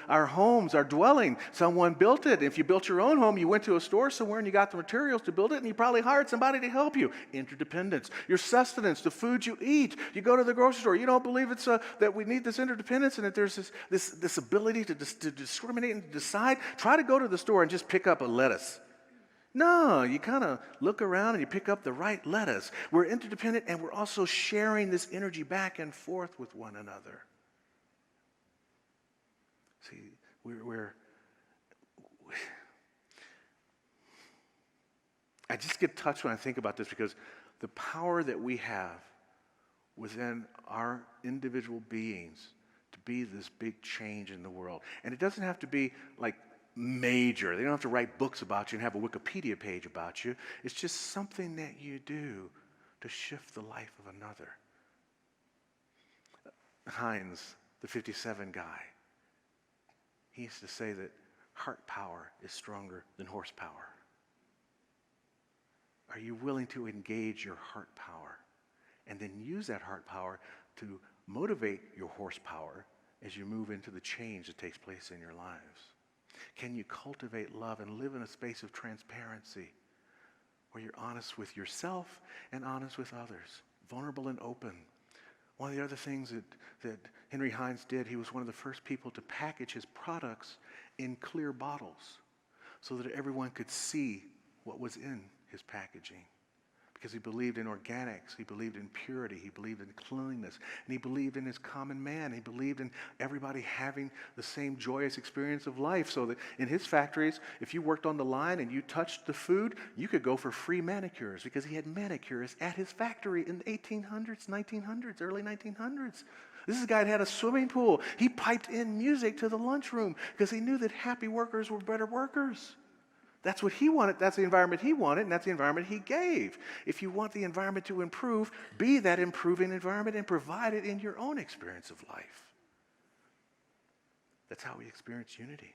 Our homes, our dwelling, someone built it. If you built your own home, you went to a store somewhere and you got the materials to build it and you probably hired somebody to help you. Interdependence. Your sustenance, the food you eat. You go to the grocery store. You don't believe it's that we need this interdependence and that there's this ability to discriminate and to decide. Try to go to the store and just pick up a lettuce. No, you kind of look around and you pick up the right lettuce. We're interdependent and we're also sharing this energy back and forth with one another. See, I just get touched when I think about this because the power that we have within our individual beings to be this big change in the world. And it doesn't have to be like major. They don't have to write books about you and have a Wikipedia page about you. It's just something that you do to shift the life of another. Hines, the 57 guy, he used to say that heart power is stronger than horsepower. Are you willing to engage your heart power and then use that heart power to motivate your horsepower as you move into the change that takes place in your lives? Can you cultivate love and live in a space of transparency where you're honest with yourself and honest with others, vulnerable and open? One of the other things that Henry Hines did, he was one of the first people to package his products in clear bottles so that everyone could see what was in his packaging. Because he believed in organics, he believed in purity, he believed in cleanliness, and he believed in his common man. He believed in everybody having the same joyous experience of life, so that in his factories, if you worked on the line and you touched the food, you could go for free manicures, because he had manicures at his factory in the 1800s, 1900s, early 1900s. This is a guy that had a swimming pool. He piped in music to the lunchroom because he knew that happy workers were better workers. That's what he wanted. That's the environment he wanted, and that's the environment he gave. If you want the environment to improve, be that improving environment and provide it in your own experience of life. That's how we experience unity.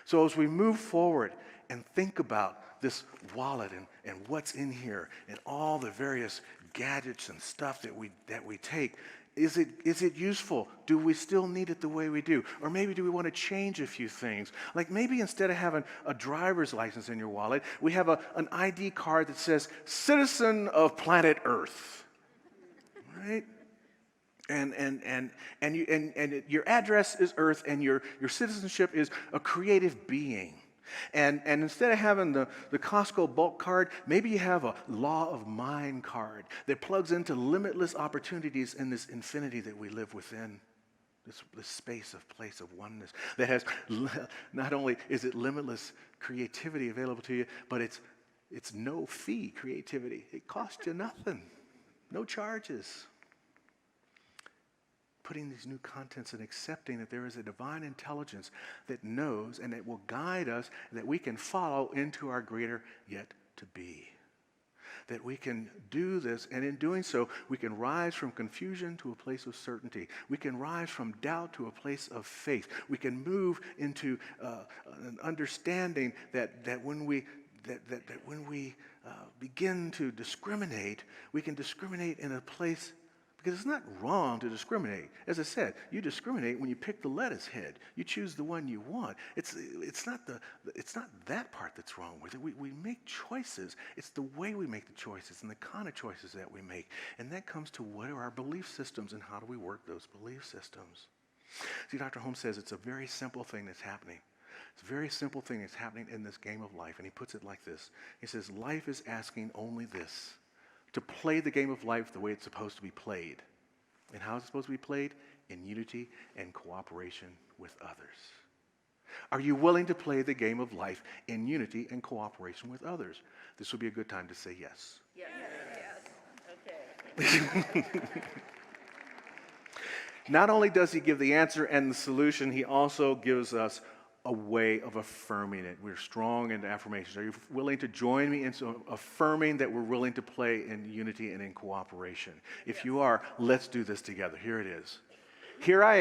So as we move forward and think about this wallet and what's in here and all the various gadgets and stuff that we take, is it useful? Do we still need it the way we do? Or maybe do we want to change a few things? Like maybe instead of having a driver's license in your wallet, we have an ID card that says citizen of planet Earth. Right? And your address is Earth, and your citizenship is a creative being. And instead of having the Costco bulk card, maybe you have a law of mind card that plugs into limitless opportunities in this infinity that we live within, this space of place of oneness that has, not only is it limitless creativity available to you, but it's no fee creativity. It costs you nothing, no charges. Putting these new contents and accepting that there is a divine intelligence that knows and that will guide us, that we can follow into our greater yet to be. That we can do this, and in doing so, we can rise from confusion to a place of certainty. We can rise from doubt to a place of faith. We can move into an understanding that when we begin to discriminate, we can discriminate in a place. Because it's not wrong to discriminate. As I said, you discriminate when you pick the lettuce head. You choose the one you want. It's not that part that's wrong with it. We make choices. It's the way we make the choices and the kind of choices that we make. And that comes to what are our belief systems and how do we work those belief systems. See, Dr. Holmes says it's a very simple thing that's happening. It's a very simple thing that's happening in this game of life. And he puts it like this. He says, life is asking only this: to play the game of life the way it's supposed to be played. And how is it supposed to be played? In unity and cooperation with others. Are you willing to play the game of life in unity and cooperation with others? This would be a good time to say yes. Yes. Okay. Not only does he give the answer and the solution, he also gives us a way of affirming it. We're strong in affirmations. Are you willing to join me in affirming that we're willing to play in unity and in cooperation? If you are, let's do this together. Here it is. Here I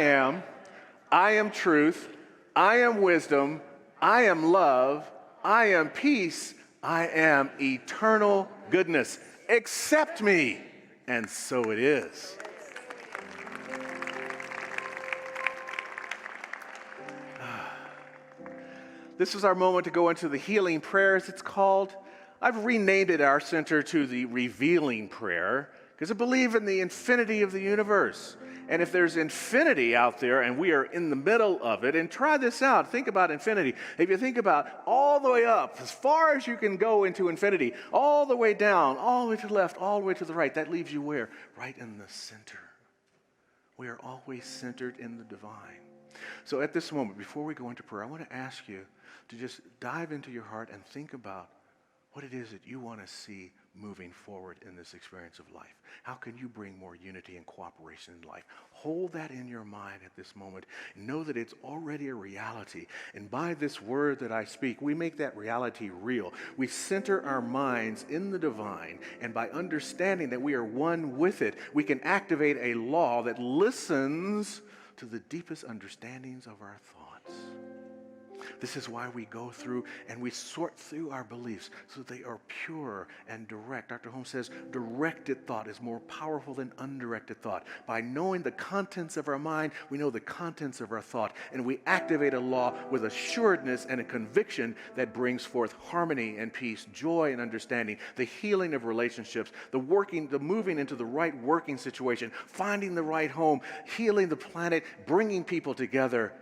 am truth, I am wisdom, I am love, I am peace, I am eternal goodness. Accept me. And so it is. This is our moment to go into the healing prayers, it's called. I've renamed it our center to the revealing prayer because I believe in the infinity of the universe. And if there's infinity out there and we are in the middle of it, and try this out, think about infinity. If you think about all the way up, as far as you can go into infinity, all the way down, all the way to the left, all the way to the right, that leaves you where? Right in the center. We are always centered in the divine. So at this moment, before we go into prayer, I want to ask you to just dive into your heart and think about what it is that you want to see moving forward in this experience of life. How can you bring more unity and cooperation in life? Hold that in your mind at this moment. Know that it's already a reality. And by this word that I speak, we make that reality real. We center our minds in the divine, and by understanding that we are one with it, we can activate a law that listens to the deepest understandings of our thoughts. This is why we go through and we sort through our beliefs so that they are pure and direct. Dr. Holmes says directed thought is more powerful than undirected thought. By knowing the contents of our mind, we know the contents of our thought, and we activate a law with assuredness and a conviction that brings forth harmony and peace, joy and understanding, the healing of relationships, the moving into the right working situation, finding the right home, healing the planet, bringing people together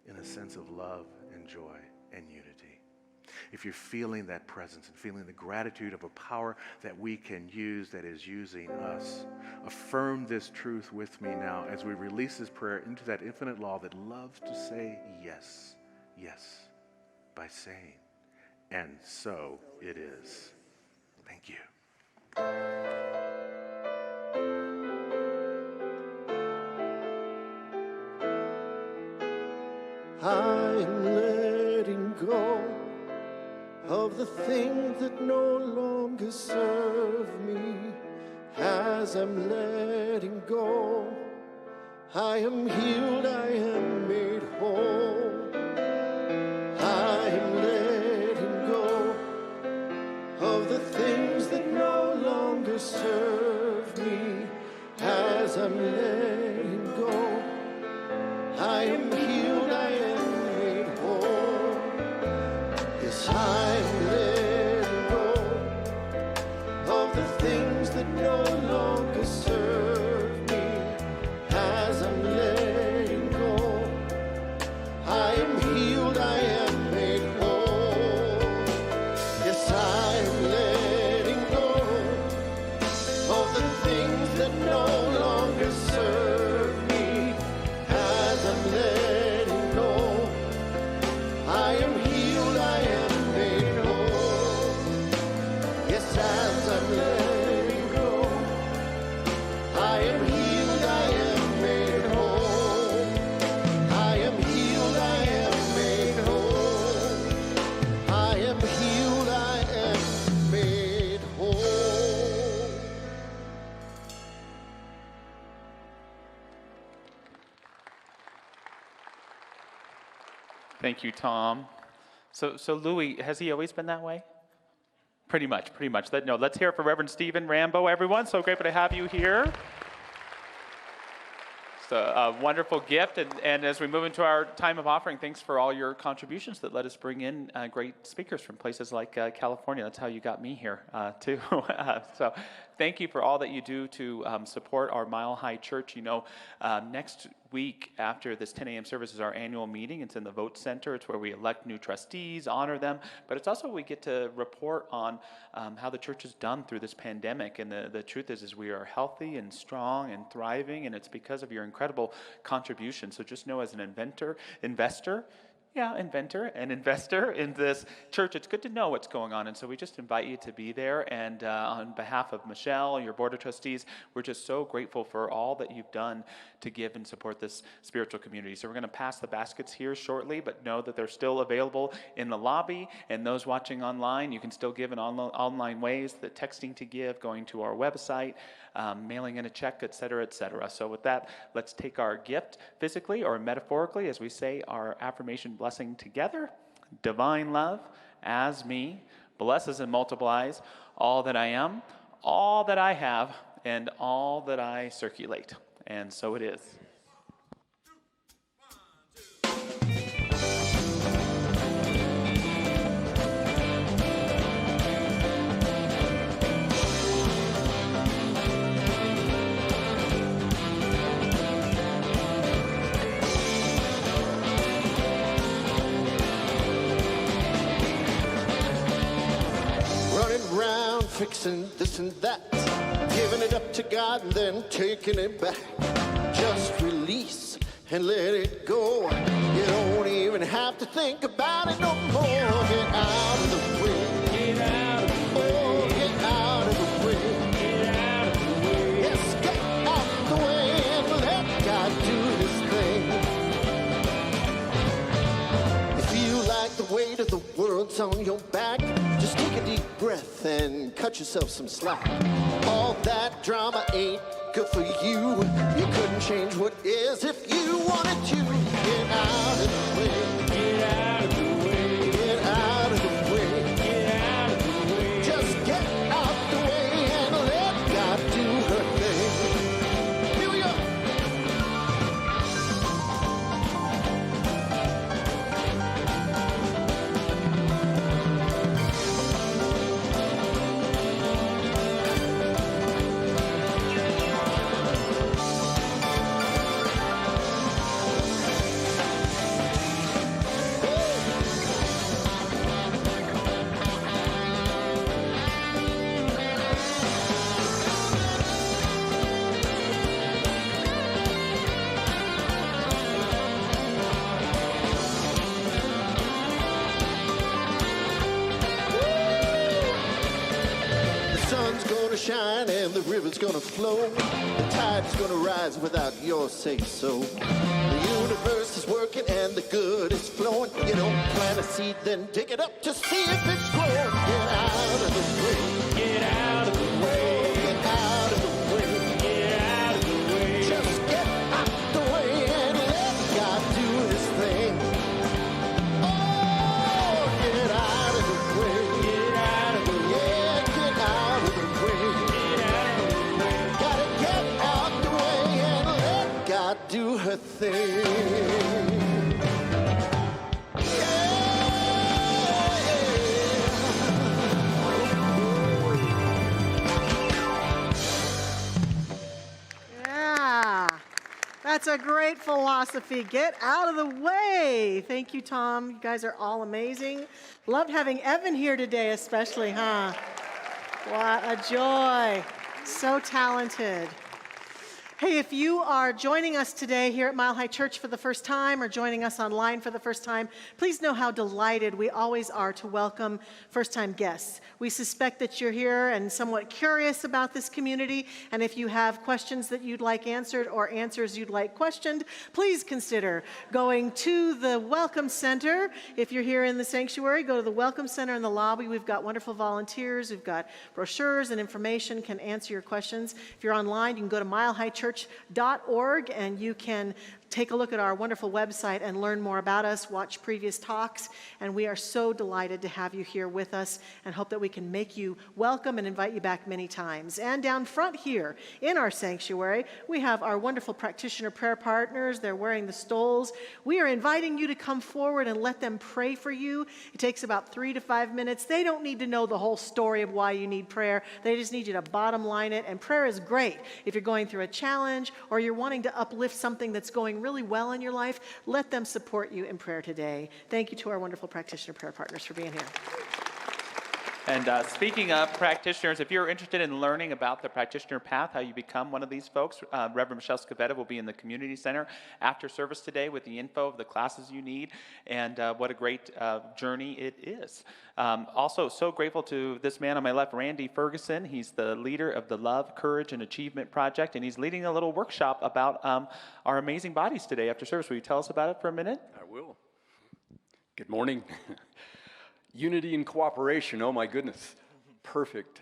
in a sense of love and joy and unity. If you're feeling that presence and feeling the gratitude of a power that we can use that is using us, affirm this truth with me now as we release this prayer into that infinite law that loves to say yes, yes, by saying, and so it is. Thank you. I'm letting go of the things that no longer serve me. As I'm letting go, I am healed, I am made whole. I am letting go of the things that no longer serve me. As I'm letting go, I am healed, I am made whole. Yes, I'm letting go of the things that no longer serve me. As I'm letting go, I am healed, I am made whole. Yes, I'm letting go of the things that no longer serve me. As I'm letting go, I am healed, I am made whole. Yes, as I'm letting go, I am healed, I am made whole. I am healed, I am made whole. I am healed, I am made whole. Thank you, Tom. So Louis, has he always been that way? Pretty much. Let's hear it for Reverend Stephen Rambo, everyone. So grateful to have you here. It's a wonderful gift, and as we move into our time of offering, thanks for all your contributions that let us bring in great speakers from places like California. That's how you got me here, too. So thank you for all that you do to support our Mile High Church. You know, next week after this 10 a.m. service is our annual meeting. It's in the Vote Center. It's where we elect new trustees, honor them, but it's also we get to report on how the church has done through this pandemic. And the truth is we are healthy and strong and thriving, and it's because of your incredible contribution. So just know, as an investor in this church, it's good to know what's going on. And so we just invite you to be there. And on behalf of Michelle, your board of trustees, we're just so grateful for all that you've done to give and support this spiritual community. So we're going to pass the baskets here shortly, but know that they're still available in the lobby. And those watching online, you can still give in online ways, the texting to give, going to our website, mailing in a check, et cetera, et cetera. So with that, let's take our gift physically or metaphorically as we say our affirmation blessing together. Divine love, as me, blesses and multiplies all that I am, all that I have, and all that I circulate. And so it is. Fixing this and that, giving it up to God and then taking it back. Just release and let it go. You don't even have to think about it no more. Get out of the way. Get out. your back. Just take a deep breath and cut yourself some slack. All that drama ain't good for you. You couldn't change what is if you wanted to. Get out of the way. Get out of the way. Get out of the way. Get out of the way. Just get out the way and let God do her thing. Here we go. Shine and the river's gonna flow. The tide's gonna rise without your say-so. The universe is working and the good is flowing. You know, plant a seed, then dig it up to see if it's growing. Get out of the way. Get out of the way. Get out of the way. Get out of the way. Just get out the way and let God do his thing. Oh, get out of the way. Get out of the way. Yeah, get out of the way. Do her thing. Yeah, that's a great philosophy. Get out of the way. Thank you, Tom. You guys are all amazing. Loved having Evan here today, especially, huh? What a joy. So talented. Hey, if you are joining us today here at Mile High Church for the first time or joining us online for the first time, please know how delighted we always are to welcome first-time guests. We suspect that you're here and somewhat curious about this community, and if you have questions that you'd like answered or answers you'd like questioned, please consider going to the Welcome Center. If you're here in the sanctuary, go to the Welcome Center in the lobby. We've got wonderful volunteers. We've got brochures and information can answer your questions. If you're online, you can go to milehighchurch.org and you can take a look at our wonderful website and learn more about us, watch previous talks, and we are so delighted to have you here with us and hope that we can make you welcome and invite you back many times. And down front here in our sanctuary, we have our wonderful practitioner prayer partners. They're wearing the stoles. We are inviting you to come forward and let them pray for you. It takes about 3 to 5 minutes. They don't need to know the whole story of why you need prayer. They just need you to bottom line it, and prayer is great. If you're going through a challenge or you're wanting to uplift something that's going really well in your life, let them support you in prayer today. Thank you to our wonderful practitioner prayer partners for being here. And speaking of practitioners, if you're interested in learning about the practitioner path, how you become one of these folks, Reverend Michelle Scavetta will be in the community center after service today with the info of the classes you need, and what a great journey it is. Also, so grateful to this man on my left, Randy Ferguson. He's the leader of the Love, Courage, and Achievement Project, and he's leading a little workshop about our amazing bodies today after service. Will you tell us about it for a minute? I will. Good morning. Unity and cooperation, oh my goodness, perfect.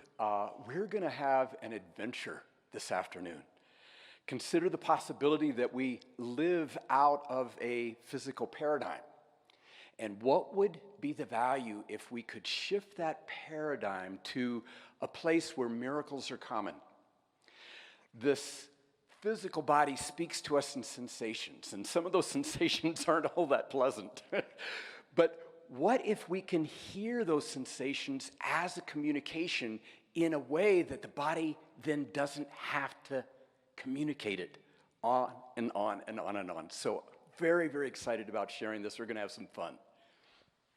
We're going to have an adventure this afternoon. Consider the possibility that we live out of a physical paradigm. And what would be the value if we could shift that paradigm to a place where miracles are common? This physical body speaks to us in sensations, and some of those sensations aren't all that pleasant. But what if we can hear those sensations as a communication in a way that the body then doesn't have to communicate it on and on and on and on? So very, very excited about sharing this. We're going to have some fun.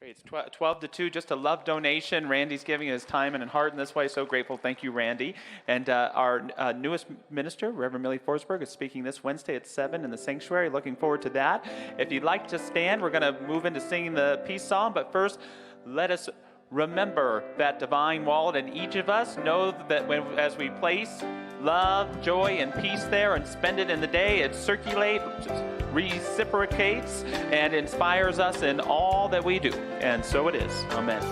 It's 12 to 2, just a love donation. Randy's giving his time and heart in this way. So grateful. Thank you, Randy. And our newest minister, Reverend Millie Forsberg, is speaking this Wednesday at 7 in the sanctuary. Looking forward to that. If you'd like to stand, we're going to move into singing the peace song. But first, let us remember that divine wallet in each of us. Know that as we place love, joy, and peace there and spend it in the day, it circulates, reciprocates, and inspires us in all that we do. And so it is. Amen.